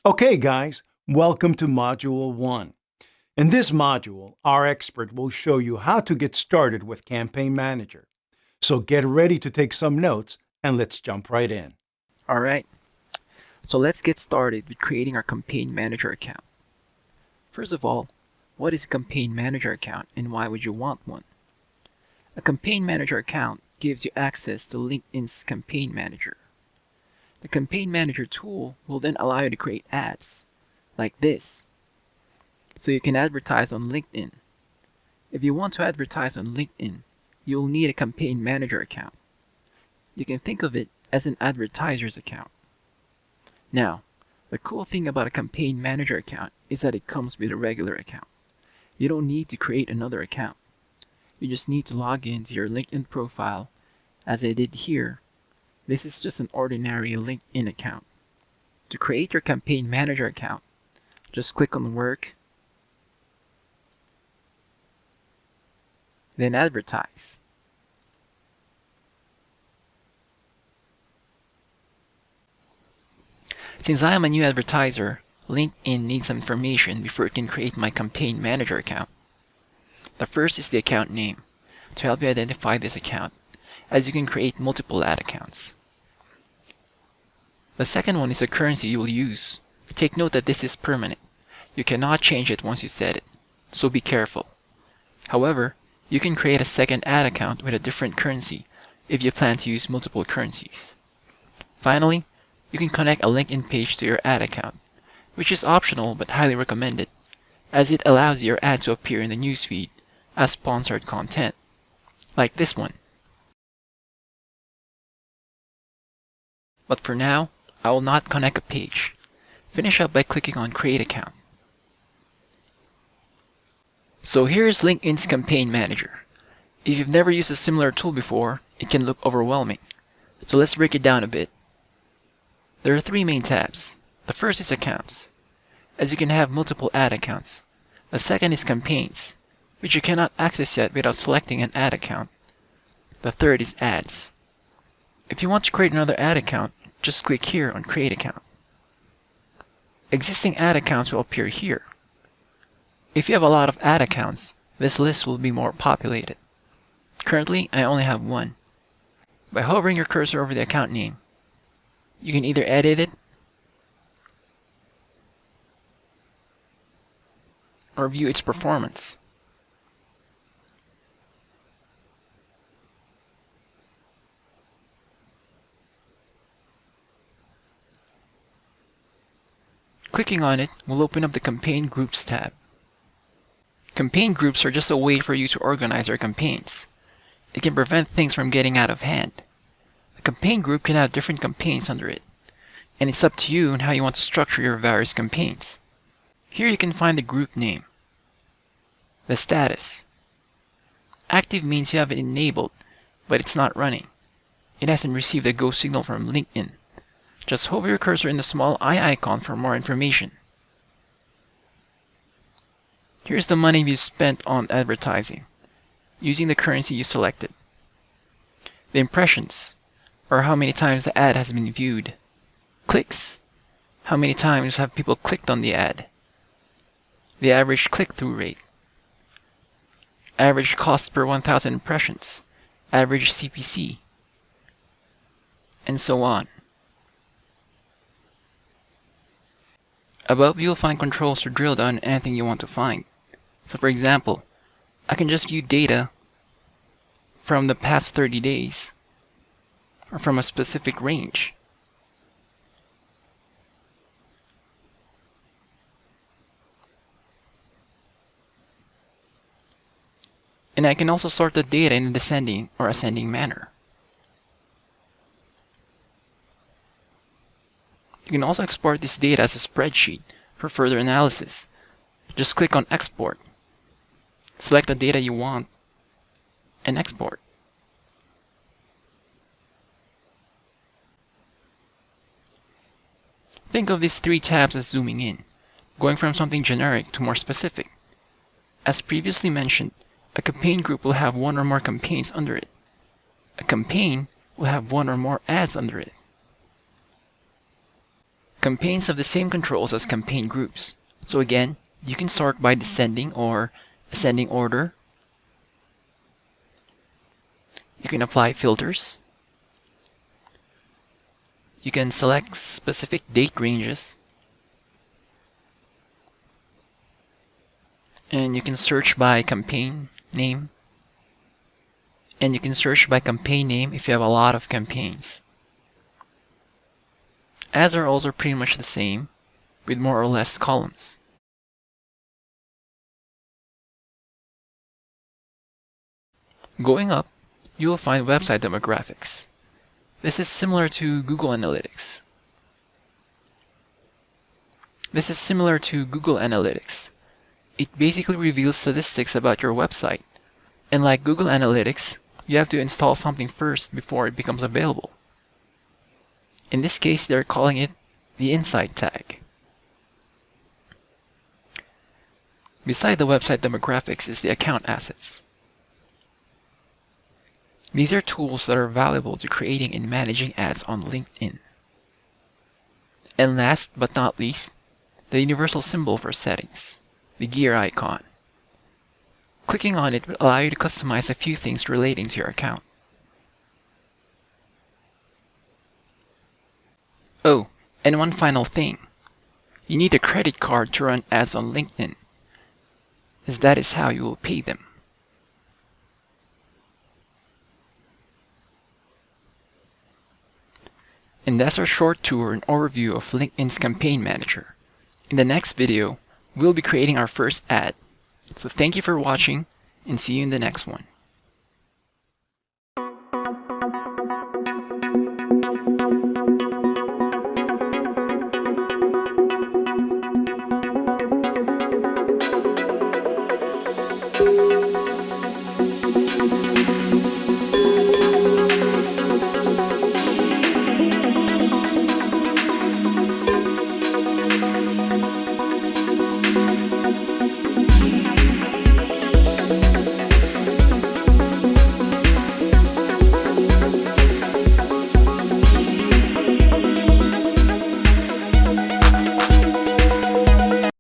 Okay, guys, welcome to Module 1. In this module, our expert will show you how to get started with Campaign Manager. So get ready to take some notes and let's jump right in. Alright, so let's get started with creating our Campaign Manager account. First of all, what is a Campaign Manager account and why would you want one? A Campaign Manager account gives you access to LinkedIn's Campaign Manager. The Campaign Manager tool will then allow you to create ads, like this, so you can advertise on LinkedIn. If you want to advertise on LinkedIn, you'll need a Campaign Manager account. You can think of it as an advertiser's account. Now, the cool thing about a Campaign Manager account is that it comes with a regular account. You don't need to create another account. You just need to log into your LinkedIn profile, as I did here. This is just an ordinary LinkedIn account. To create your Campaign Manager account, just click on Work, then Advertise. Since I am a new advertiser, LinkedIn needs some information before it can create my Campaign Manager account. The first is the account name, to help you identify this account, as you can create multiple ad accounts. The second one is the currency you will use. Take note that this is permanent. You cannot change it once you set it, so be careful. However, you can create a second ad account with a different currency if you plan to use multiple currencies. Finally, you can connect a LinkedIn page to your ad account, which is optional but highly recommended, as it allows your ad to appear in the newsfeed as sponsored content, like this one. But for now, I will not connect a page. Finish up by clicking on Create Account. So here is LinkedIn's Campaign Manager. If you've never used a similar tool before, it can look overwhelming. So let's break it down a bit. There are three main tabs. The first is Accounts, as you can have multiple ad accounts. The second is Campaigns, which you cannot access yet without selecting an ad account. The third is Ads. If you want to create another ad account, just click here on Create Account. Existing ad accounts will appear here. If you have a lot of ad accounts, this list will be more populated. Currently, I only have one. By hovering your cursor over the account name, you can either edit it or view its performance. Clicking on it will open up the Campaign Groups tab. Campaign groups are just a way for you to organize your campaigns. It can prevent things from getting out of hand. A campaign group can have different campaigns under it, and it's up to you on how you want to structure your various campaigns. Here you can find the group name, the status. Active means you have it enabled, but it's not running. It hasn't received a go signal from LinkedIn. Just hover your cursor in the small eye icon for more information. Here's the money you spent on advertising, using the currency you selected. The impressions, or how many times the ad has been viewed. Clicks, how many times have people clicked on the ad. The average click-through rate. Average cost per 1,000 impressions. Average CPC. And so on. Above, you'll find controls to drill down anything you want to find. So for example, I can just view data from the past 30 days, or from a specific range. And I can also sort the data in a descending or ascending manner. You can also export this data as a spreadsheet for further analysis. Just click on Export. Select the data you want and export. Think of these three tabs as zooming in, going from something generic to more specific. As previously mentioned, a campaign group will have one or more campaigns under it. A campaign will have one or more ads under it. Campaigns have the same controls as campaign groups. So again, you can sort by descending or ascending order. You can apply filters. You can select specific date ranges. And you can search by campaign name. And you can search by campaign name if you have a lot of campaigns. Ads are also pretty much the same, with more or less columns. Going up, you will find website demographics. This is similar to Google Analytics. It basically reveals statistics about your website. And like Google Analytics, you have to install something first before it becomes available. In this case, they're calling it the Insight tag. Beside the website demographics is the account assets. These are tools that are valuable to creating and managing ads on LinkedIn. And last but not least, the universal symbol for settings, the gear icon. Clicking on it will allow you to customize a few things relating to your account. Oh, and one final thing. You need a credit card to run ads on LinkedIn, as that is how you will pay them. And that's our short tour and overview of LinkedIn's Campaign Manager. In the next video, we'll be creating our first ad. So thank you for watching, and see you in the next one.